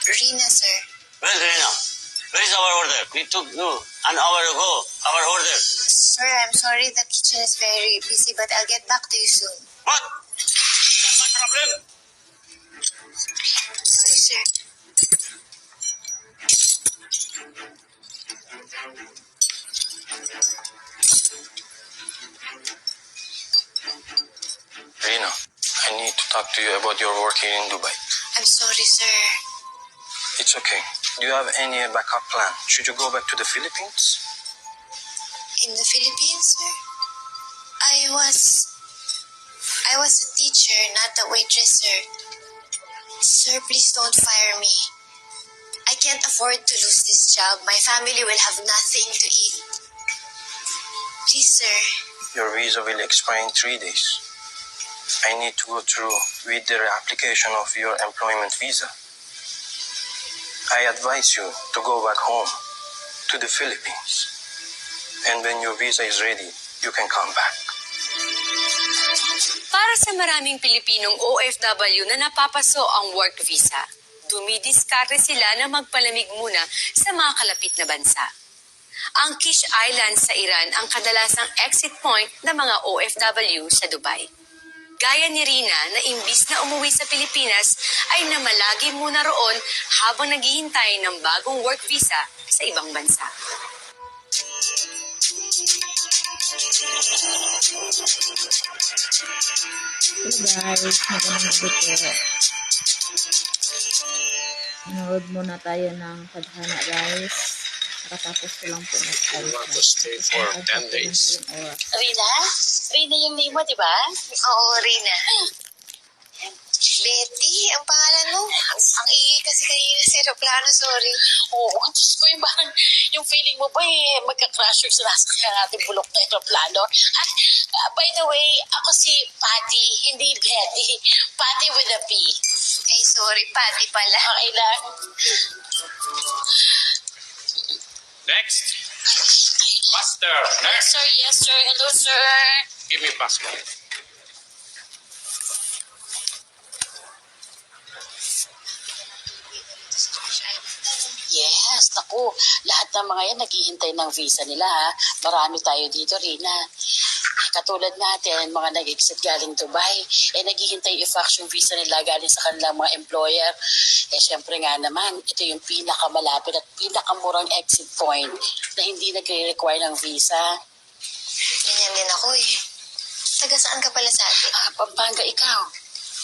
Rina, sir. Well, Rina, where is our order? We took you an hour ago, our order. Sir, I'm sorry the kitchen is very busy, but I'll get back to you soon. What? That's my problem. Sorry, sir. Rina, I need to talk to you about your work here in Dubai. I'm sorry, sir. It's okay. Do you have any backup plan? Should you go back to the Philippines? In the Philippines, sir? I was a teacher, not a waitress, sir. Sir, please don't fire me. I can't afford to lose this job. My family will have nothing to eat. Please, sir. Your visa will expire in 3 days. I need to go through with the reapplication of your employment visa. I advise you to go back home to the Philippines. And when your visa is ready, you can come back. Para sa maraming Pilipinong OFW na napapaso ang work visa, dumidiskarte sila na magpalamig muna sa mga kalapit na bansa. Ang Kish Island sa Iran ang kadalasang exit point ng mga OFW sa Dubai. Gaya ni Rina na imbis na umuwi sa Pilipinas ay namalagi muna roon habang naghihintay ng bagong work visa sa ibang bansa. Hey guys, magandang gabi po. Nanood muna tayo ng Tadhana guys. Nakatapos ko lang po You want to stay for 10 days. Rina? Rina yung name mo, di ba? Oo, Rina. Betty, ang pangalan mo. Ang ingay kasi kanina sa aeroplano, sorry. Oo, Diyos ko yung feeling mo ba magka-crash yung sinasakyan natin bulok na aeroplano? At by the way, ako si Patty, hindi Betty. Patty with a P. Ay, sorry, Patty pala. Okay lang. Next. Master. Yes, Next. sir. Yes, sir. Hello, sir. Give me passport. Yes, naku. Lahat ng mga yan naghihintay ng visa nila, ha. Marami tayo dito, Rina. Katulad natin, mga nag-exit galing Dubai, naghihintay i-fax yung visa nila galing sa kanilang mga employer. Syempre nga naman, ito yung pinakamalapit at pinakamurang exit point na hindi nagre-require ng visa. Ganyan din ako eh. Taga saan ka pala sa atin? Pampanga, ikaw.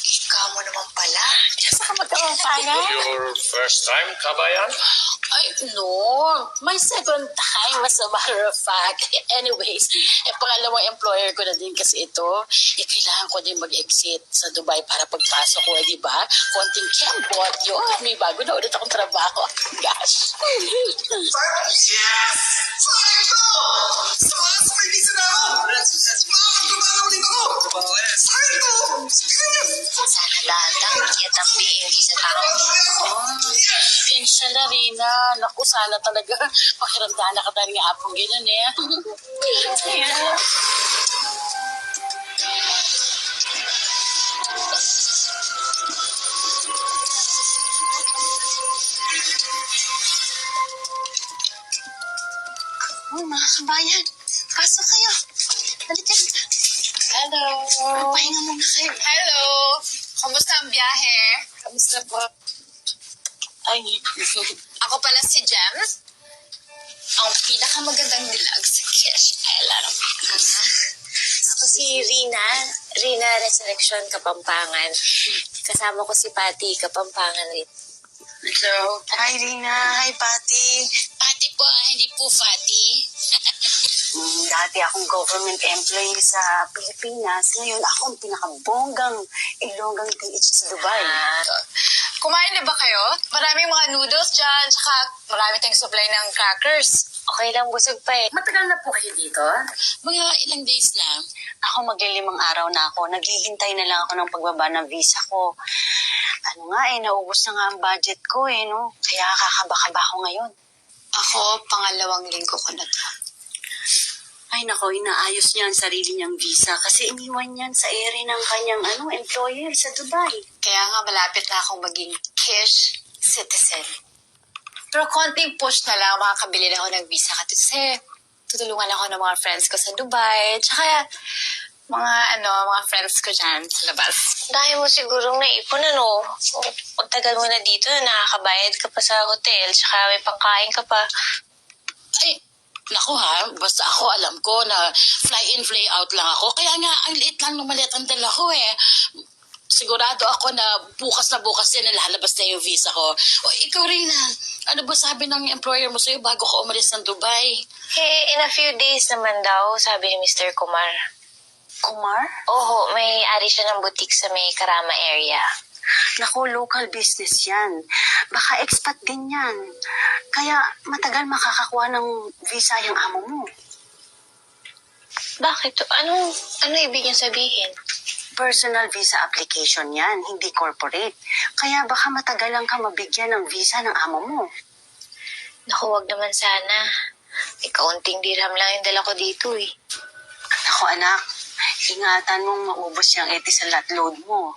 Ikaw mo naman pala. Saan ka magka-Pampanga? Your first time, Kabayan? Ay, no. My second time, as a matter of fact. Anyways, pangalawang employer ko na din kasi ito. Kailangan ko din mag-exit sa Dubai para pagpasok ko, di ba? Konting kembot, yun. May bago na ulit akong trabaho. Gosh. Yes! Sakto! Samahan sa may visa na ako! Bakit tumalaw ulit ako? Sakto! Sana lahat ang kiyatambiin di sa tao. Inshallah, Rina. Naku, sana talaga pakiramdahan ka tayo ng hapong ganyan eh. Yeah. Oh, mga kabayan. Pasok kayo. Halika. Hello. Pahinga muna kayo. Hello! Kumusta ang biyahe? Kamusta po? Ay, Ako pala si Jem. Ang pinakamagandang dilag sa Kish Island. Ako si Rina. Rina Resurrection, Kapampangan. Kasama ko si Patty, Kapampangan rin. hello. Hi, Rina. Hi, Patty. Pati po, hindi po Fati. Dati akong government employee sa Pilipinas. Ngayon, ako ang pinakabonggang ilonggang PH sa Dubai. Kumain na ba kayo? Maraming mga noodles dyan, tsaka marami tayong supply ng crackers. Okay lang, busog pa eh. Matagal na po kayo dito? Mga ilang days lang. Ako maglilimang araw na ako. Naghihintay na lang ako ng pagbaba ng visa ko. Ano nga naubos na nga ang budget ko no? Kaya kakaba-kaba ako ngayon. Ako, pangalawang linggo ko na to. Ay nako, inaayos niya ang sarili niyang visa kasi iniwan niyan sa ere ng kanyang employer sa Dubai. Kaya nga malapit na akong maging Kish citizen. Pero konting push na lang, makakabili na ako ng visa kasi tutulungan ako ng mga friends ko sa Dubai. Tsaka mga friends ko dyan sa labas. Dahil mo sigurong naipon, ano? Pagtagal mo na dito, nakakabayad ka pa sa hotel, tsaka may pangkain ka pa. Ay, naku ha, basta ako alam ko na fly in, fly out lang ako. Kaya nga, ang liit lang ng maletang dala ko eh. Sigurado ako na bukas din lalabas na yung visa ko. O ikaw rin na, ano ba sabi ng employer mo sa'yo bago ka umalis ng Dubai? In a few days naman daw, sabi ni Mr. Kumar. Kumar? Oo, may ari siya ng boutique sa may Karama area. Naku, local business yan. Baka expat din yan. Kaya matagal makakakuha ng visa yung amo mo. Bakit? Ano ibig niya sabihin? Personal visa application yan, hindi corporate. Kaya baka matagalan ka mabigyan ng visa ng amo mo. Naku, wag naman sana. Kaunting dirham lang yung dala ko dito eh. Naku anak, ingatan mong maubos yung etisalat load mo.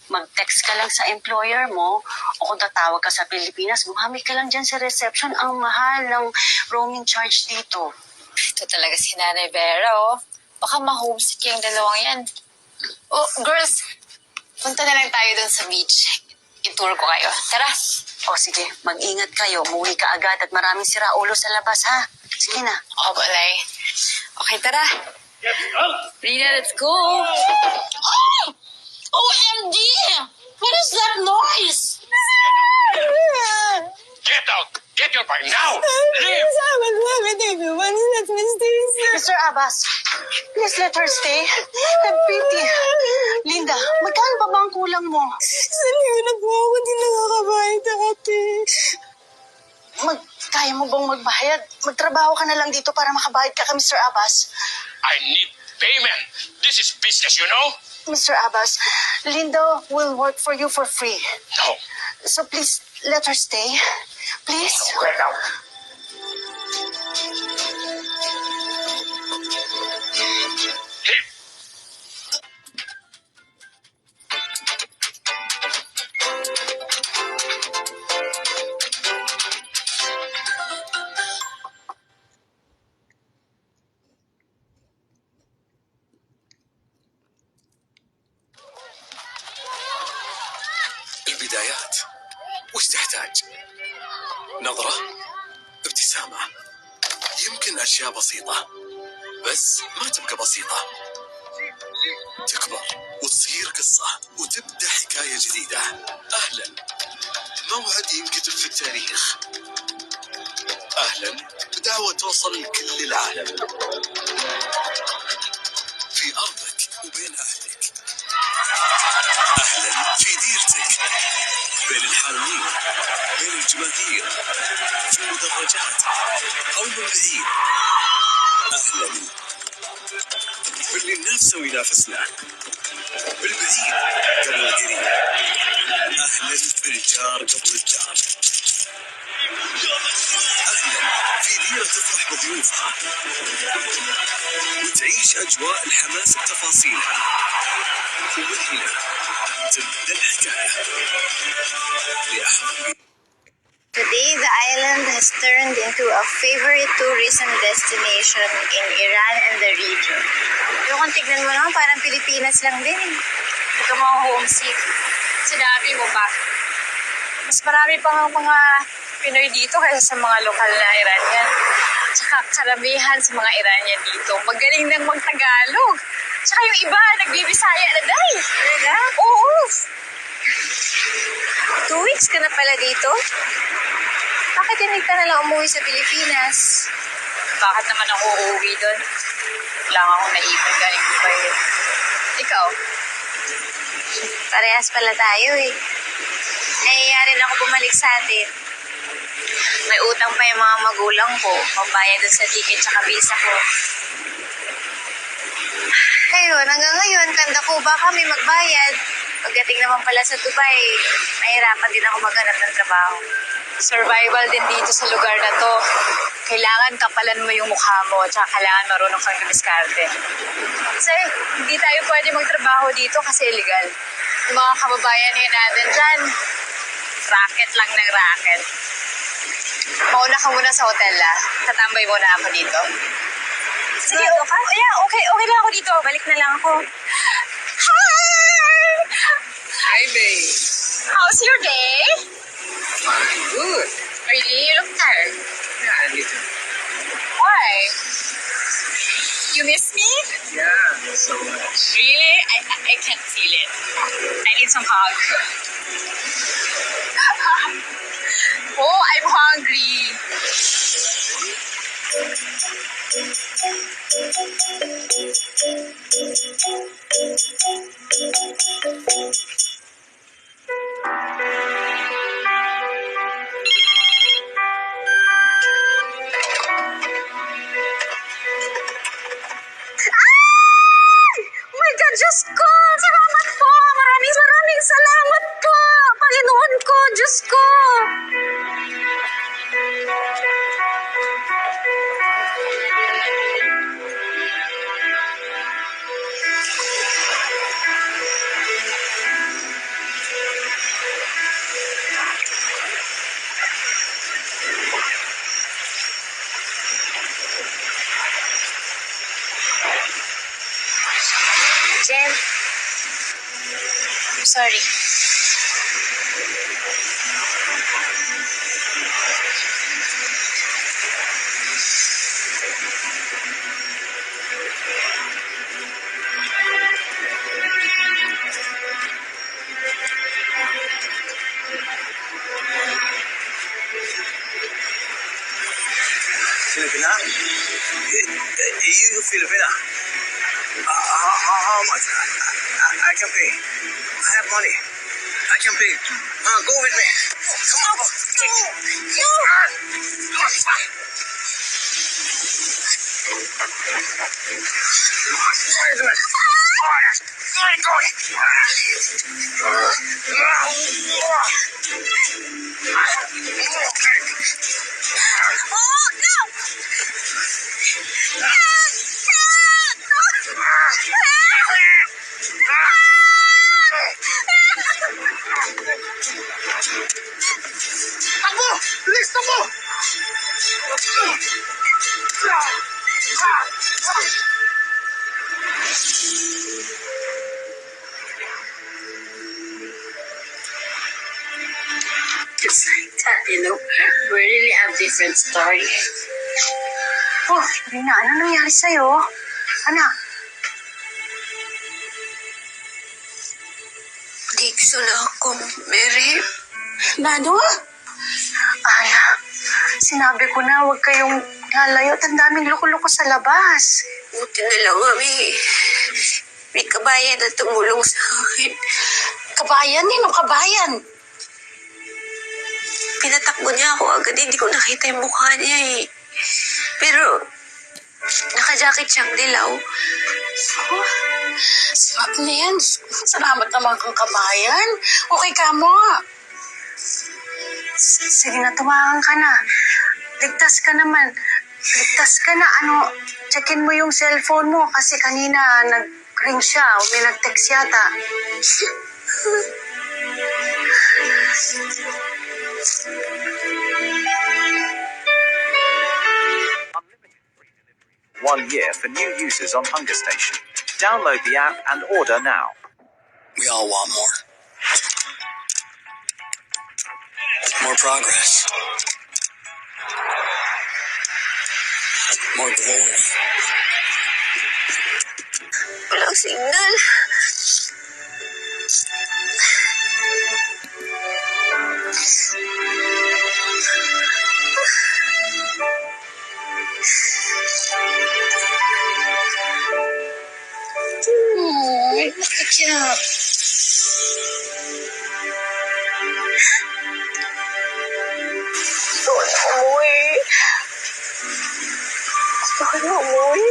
Mag-text ka lang sa employer mo o kung tatawag ka sa Pilipinas, gumamit ka lang dyan sa reception. Ang mahal ng roaming charge dito. Ito talaga si Nanay Vera, oh. Baka ma-homesick yung dalawang yan. Oh, girls, punta na lang tayo dun sa beach. I-tour ko kayo. Tara. O sige, mag-ingat kayo. Umuwi ka agad at maraming siraulo sa labas, ha? Sige na. Oh, balay. Okay, tara. Rina, let's go. Oh! OMG! What is that noise? Get out! Get your bike now! Leave! Mr. Abbas, please let her stay. Have pity. Linda, magkano pa ba ang kulang mo? Sanina po ako, hindi nakakabayad ate. Kaya mo bang magbayad? Magtrabaho ka na lang dito para makabayad ka Mr. Abbas. I need payment. This is business, you know? Mr. Abbas, Linda will work for you for free. No. So please, let her stay. Please. Get out. Leave. البدايات وش تحتاج؟ نظرة، ابتسامة، يمكن أشياء بسيطة بس ما تبقى بسيطة، تكبر وتصير قصة وتبدأ حكاية جديدة. أهلا، موعد ينكتب في التاريخ. أهلا بدعوة توصل لكل العالم في أرضك وبين أهلك. أهلا في ديرتك بين الحارمين، بين الجماهير، في المدرجات أو من بعيد. أهلا باللي ننافسه وينافسنا، بالبعيد قبل القريب. أهلا بالجار قبل الجار. أهلا في ديرة تفرح بضيوفها وتعيش أجواء الحماس بتفاصيلها. ومن هنا تبدأ الحكاية. Today, the island has turned into a favorite tourism destination in Iran and the region. Pero kung tignan mo naman, parang Pilipinas lang din eh. Hindi ka ma-homesick. Sinabi mo pa. Mas marami pang mga Pinoy dito kaysa sa mga lokal na Iranian. Tsaka karamihan sa mga Iranian dito, magaling nang mag-Tagalog. Tsaka yung iba, nagbibisaya na dahil. Talaga? Oo. 2 weeks ka na pala dito? Bakit hindi ka na lang umuwi sa Pilipinas? Bakit naman ako uuwi doon? Lang akong naipon galing Dubai. Ikaw? Parehas pala tayo eh. Nahihiya rin ako bumalik sa atin. May utang pa yung mga magulang ko. Pambayad doon sa ticket tsaka visa ko. Ayun, hanggang ngayon, kanda ko ba kami magbayad? Pagdating naman pala sa Dubai, nahirapan din ako maghanap ng trabaho. Survival din dito sa lugar na to. Kailangan kapalan mo yung mukha mo, tsaka kailangan marunong kang dumiskarte. Kasi hindi tayo pwede magtrabaho dito kasi illegal. Yung mga kababayan natin dyan, Racket lang ng racket. Mauna ka muna sa hotel, ah. Tatambay muna ako dito. Sige, yeah, okay lang ako dito. Balik na lang ako. Hi! Hi, babe. How's your day? Good. Really? You look tired. Yeah, you too. Why? You miss me? Yeah, so much. Really? I can't feel it. I need some hug. Oh, I'm hungry. Oh my God, Diyos ko! Salamat po! Maraming salamat po! Panginoon ko, Diyos ko! Jen, I'm sorry. Filipina? You Filipina? How much? I can pay. I have money. I can pay. Go with me. Come on. Oh, no! Takbo! Bilis, takbo! It's like that, you know. We really have different story. Oh, Rina, ano nangyari sa'yo? Anak, Di gusto na ako, Mary. Nano? Ala, sinabi ko na huwag kayong lalayo. Ang daming loko-loko sa labas. Buti na lang may kabayan na tumulong sa akin. Kabayan? Ninong kabayan? Pinatakbo niya ako agad, hindi ko nakita yung mukha niya eh. Pero, naka-jacket siyang dilaw. Oh, sarap na yan. Salamat naman kang kabayan. Okay ka mo. Sige na, tumakan ka na. Ligtas ka naman. Ligtas ka na. Checkin mo yung cellphone mo kasi kanina nag-ring siya o may nag-text yata. 1 year for new users on Hunger Station. Download the app and order now. We all want more. More progress. More glory. Walang signal. Look at Bakit mo umuwi?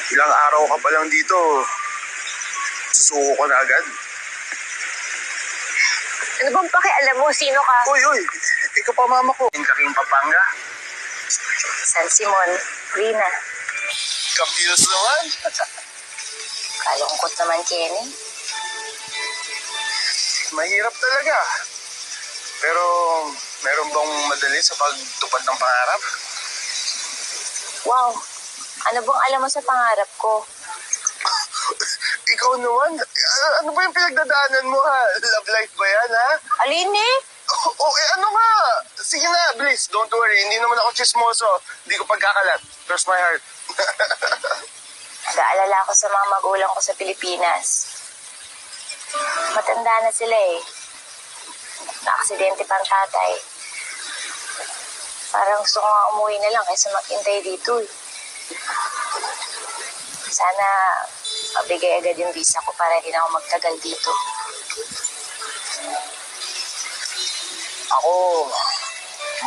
Ilang araw ka pa lang dito. Susuko ka na agad. Ano bang pakialam mo? Sino ka? Uy! ikaw pa mama ko. Kaking Pampanga. San Simon, Rina. Kapiyos naman. Kalungkot naman, Kenny. Mahirap talaga. Pero meron bang madali sa pagtupad ng pangarap? Wow, ano bang alam mo sa pangarap ko? Ikaw naman, ano ba yung pinagdadaanan mo ha? Love life ba yan ha? Alin eh? Ano nga? Sige na, please, don't worry. Hindi naman ako chismoso. Hindi ko pagkakalat. Cross my heart. Nag-aalala ako sa mga magulang ko sa Pilipinas. Matanda na sila eh. Na-aksidente pa ang tatay. Parang gusto ko nga umuwi na lang kaysa maghintay dito eh. Sana mabigay agad yung visa ko para hindi na ako magtagal dito. Ako,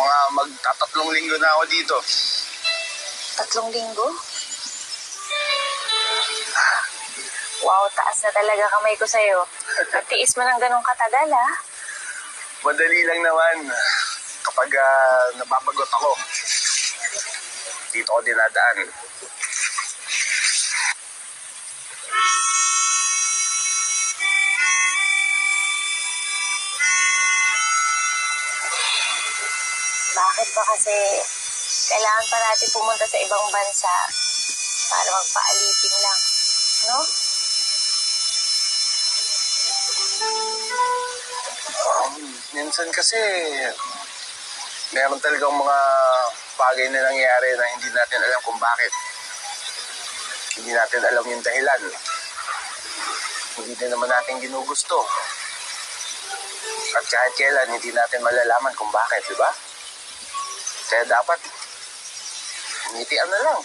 mga magtatatlong linggo na ako dito. 3 linggo? Wow, taas na talaga kamay ko sa'yo. Nagtiis mo ng ganong katagal, ha? Madali lang naman. Kapag nababagot ako, dito ako dinadaan. Bakit ba kasi kailangan parati pumunta sa ibang bansa para magpaalipin lang, no? Minsan kasi, meron talagang mga bagay na nangyayari na hindi natin alam kung bakit. Hindi natin alam yung dahilan. Hindi din naman natin ginugusto. At kahit kailan, hindi natin malalaman kung bakit, di ba? Kaya dapat, ngitian na lang.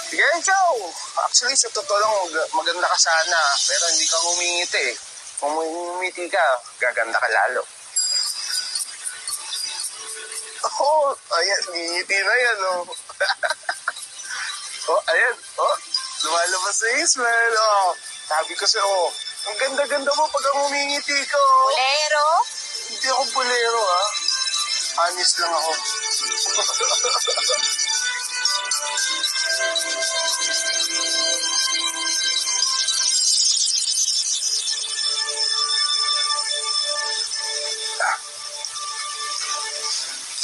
Sige, ikaw. Actually, sa totoo lang, maganda ka sana. Pero hindi ka ngumingiti eh. Kung ngumiti ka, gaganda ka lalo. Oh, ayan, ngingiti na yan, oh. Oh, ayan, oh. Lumalabas sa smile, oh. Sabi ko sa'yo, oh. Ang ganda-ganda mo pag ngumingiti ko. Bolero? Hindi ako bolero, ha. Honest lang ako.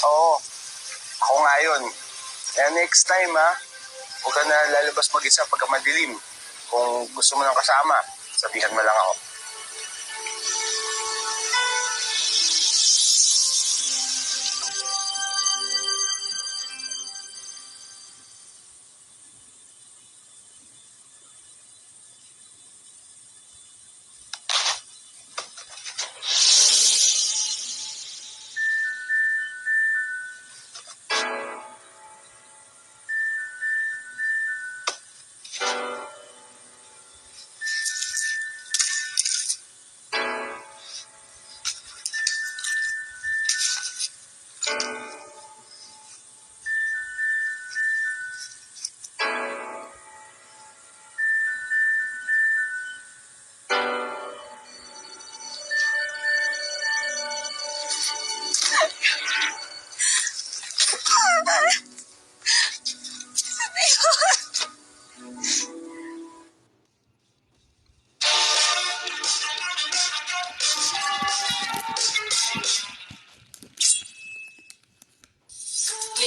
Oo. Ako nga yun. Kaya next time, ha, huwag ka na lalabas mag-isa pagka madilim. Kung gusto mo ng kasama, sabihan mo lang ako.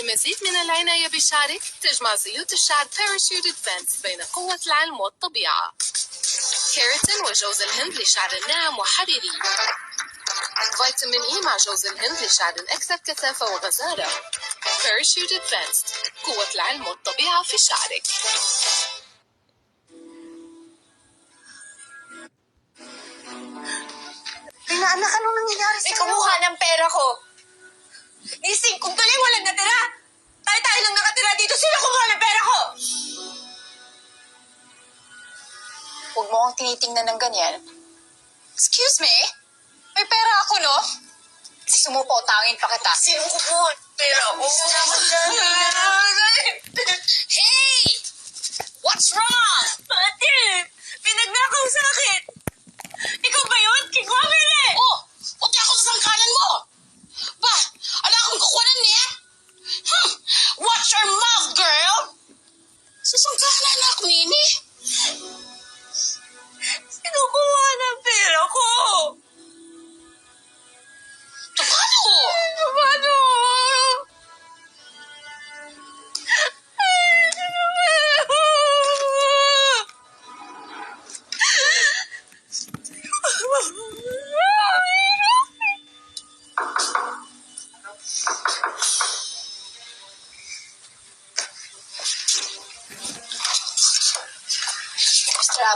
لمزيد من العناية بشعرك تجمع زيوت الشعر باراشوت ادفانس بين قوة العلم والطبيعة. كيراتين وجوز الهند لشعر ناعم وحريري. فيتامين اي مع جوز الهند لشعر أكثر كثافة وغزارة. باراشوت ادفانس قوة العلم والطبيعة في شعرك. Rina, anak, anong nangyayari sa'yo? Kumuha ng pera ko. Nising, kung tuloy walang natira. Tayo lang nakatira dito. Sino kumuha ng pera ko? Huwag mo akong tinitingnan ng ganyan. Excuse me? May pera ako, no? Sumupo, tangin pa kita. Sino kumuha ng pera ko? Hey! What's wrong? Ate, pinagnakaw sa akin. Ikaw ba yun?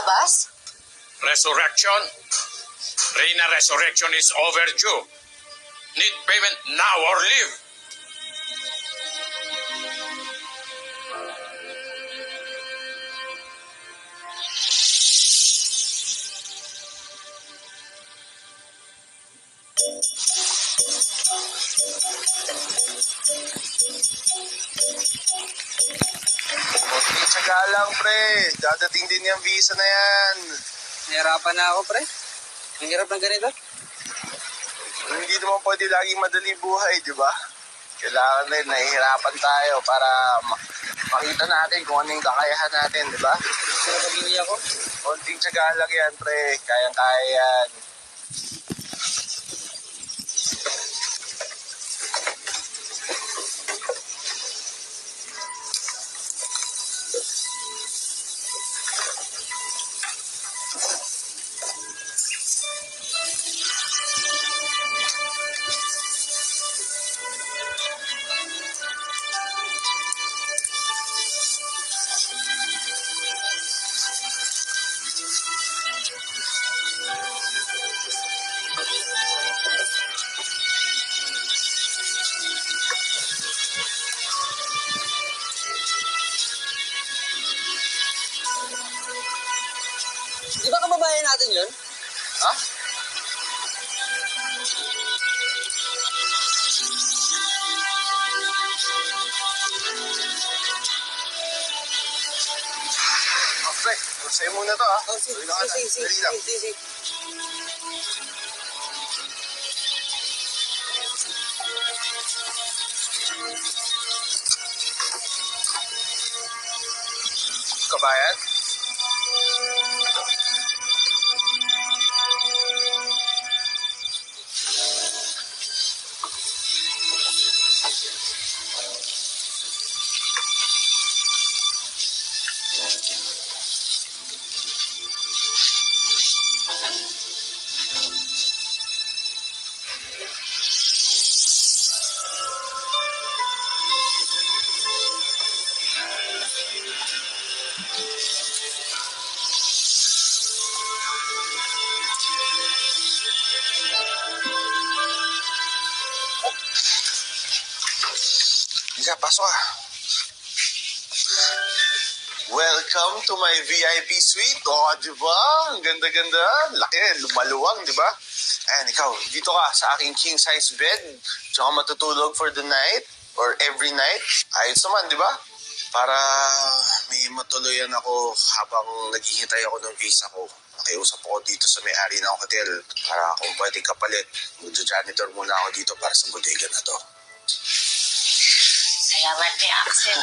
Abbas? Resurrection? Reyna resurrection is overdue. Need payment now or leave. Konting tsaga lang, pre. Dadating din yung visa na yan. Nahirapan na ako, pre. Ang hirap ng ganito. Hindi naman pwede laging madali buhay, di ba? Kailangan din, nahihirapan tayo para makita natin kung ano yung kakayahan natin, di ba? Pero pag-iwi ako, Konting tsaga lang yan, pre. Kayang-kaya yan. di ba kababayan natin yun? Ha? Oh, pre, sa'yo muna to, ha? Oh, sige, Dali lang, sige, sige, dali lang. sige, sige. Kabayan? Ika, pasok ka. Welcome to my VIP suite. Oh, di ba? Ang ganda-ganda. Laki, lumaluwang, di ba? Ayan, ikaw, dito ka sa aking king-size bed. Tsaka matutulog for the night or every night. Ayos naman, di ba? Para may matuluyan ako habang naghihintay ako ng visa ko. Nakiusap ako dito sa may-ari ng hotel para kung pwede kapalit. Mag-janitor muna ako dito para sa bodega na to. Salamat ni Axel.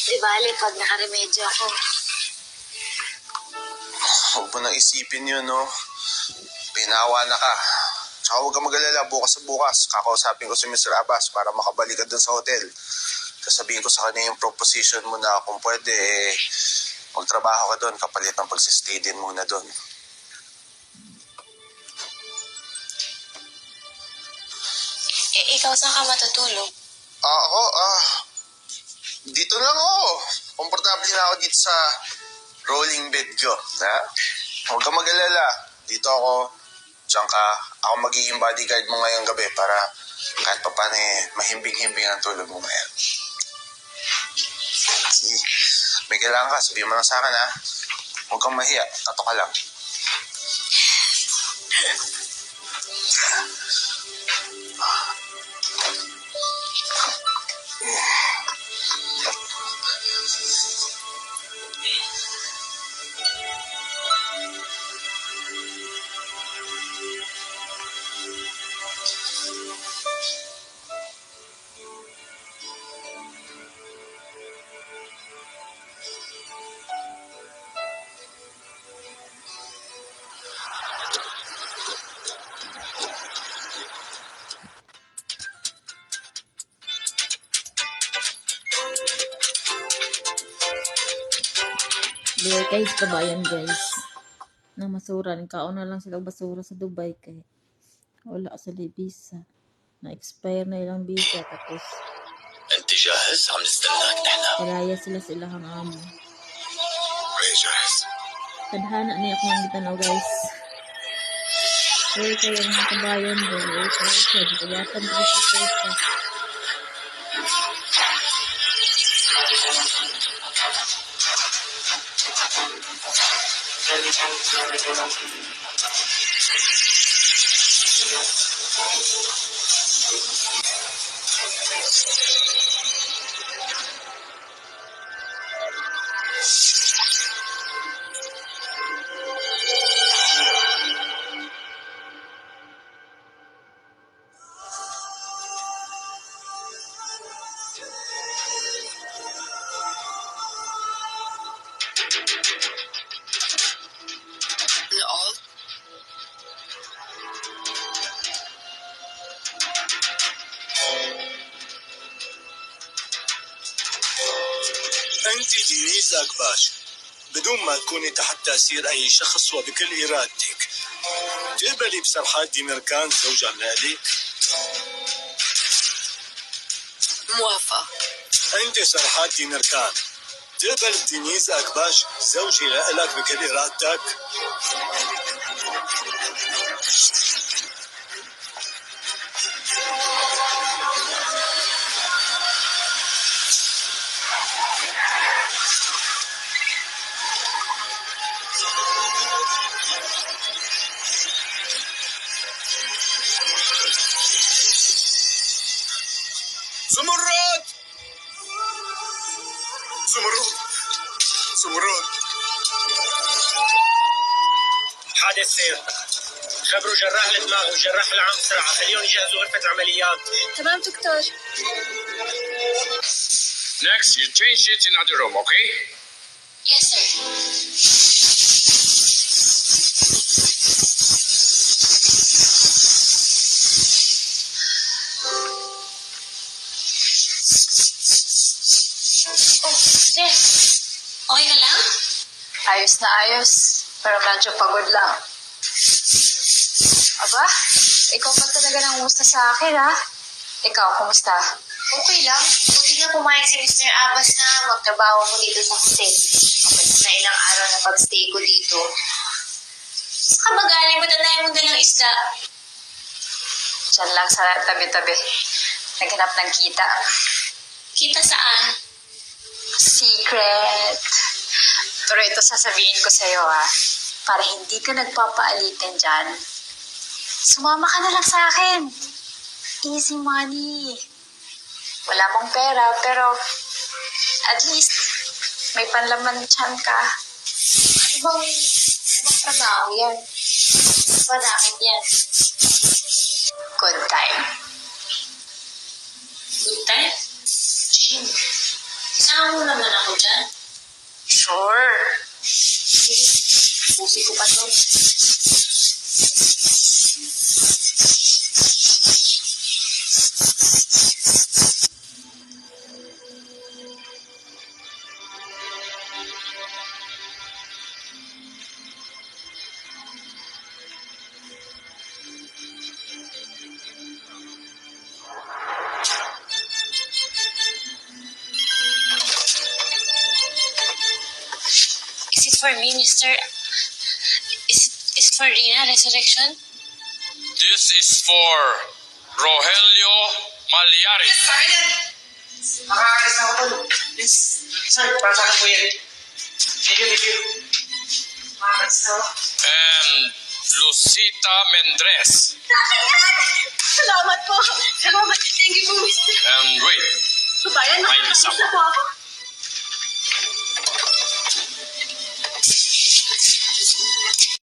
Di bali, pag nakaremedyo ako. Huwag mo nang isipin yun, no? Pinawa na ka. Tsaka huwag ka mag-alala, bukas sa bukas. Kakausapin ko si Mr. Abbas para makabalik ka dun sa hotel. Sasabihin ko sa kanya yung proposition mo na kung pwede, magtrabaho ka dun, kapalit ng pagsistay din muna dun. Ikaw saan ka matutulog? Ako, dito lang ako. Komportable na ako dito sa rolling bed ko. Ha? Huwag ka mag-alala. Dito ako, diyan ka. Ako magiging bodyguard mo ngayong gabi para kahit pa paano mahimbing-himbing ang tulog mo ngayon. Sige. May kailangan ka, sabihin mo lang sa akin, ha? Huwag kang mahiya. Tato ka lang. Dili guys, kabayan guys. Na masuran. Kaon na lang sila basura sa Dubai kay wala sa visa. Na-expire na ilang visa tapos انت جاهز؟ عم نستناك نحن. kalaya sila sa ilang amo. ايه جاهز. Tadhana niya ako ang gitanaw guys. Uy kayo mga kabayan doon. Uy kayo siya. Dikabatan ko sa kaya. أنت دينيز أكباش بدون ما تكوني تحت تأثير أي شخص وبكل إرادتك تقبلي بسرحان ديميركان زوجها لإلك؟ موافقة. أنت سرحان ديميركان تقبل دينيز أكباش زوجي لإلك بكل إرادتك؟ زمرد زمرد زمرد حادث سير. خبروا جراح الدماغ وجراح العام بسرعة، خليهم يجهزوا غرفة العمليات. تمام دكتور. Next, you change it in another room, okay? Yes, sir. Oh, Steph. Okay ka lang? Ayos na ayos, pero medyo pagod lang. Aba, ikaw pa talaga nangumusta sa akin, ha? Ikaw, kumusta? Okay lang. Buti na pumayag si Mr. Abbas na magtrabaho ko dito sa hotel. Okay na ilang araw na pag-stay ko dito. Saka ba galing mo tayo mo dalang isda? Diyan lang sa tabi-tabi. Naghanap ng kita. Kita saan? Secret. Pero ito sasabihin ko sa'yo, ha? Para hindi ka nagpapaalitan dyan. Sumama ka na lang sa akin. Easy money. Wala mong pera, pero at least may panlaman tiyan ka. Ibang trabaho yan. Bakit yan? Good time. Good time? Jim, isama mo naman ako dyan. Sure. Sige, pusi ko pa to. Is it for me, Mr.? Is it for Rina Resurrection? This is for Rogelio Malyares. Makakalis na ako tol. Please. Sir, para sa akin po yan. Thank you. Makakalis na ako. And Lucita Mendres. Salamat po. Salamat. Thank you po, Mr. And wait, Kabayan, may isa pa. po ako.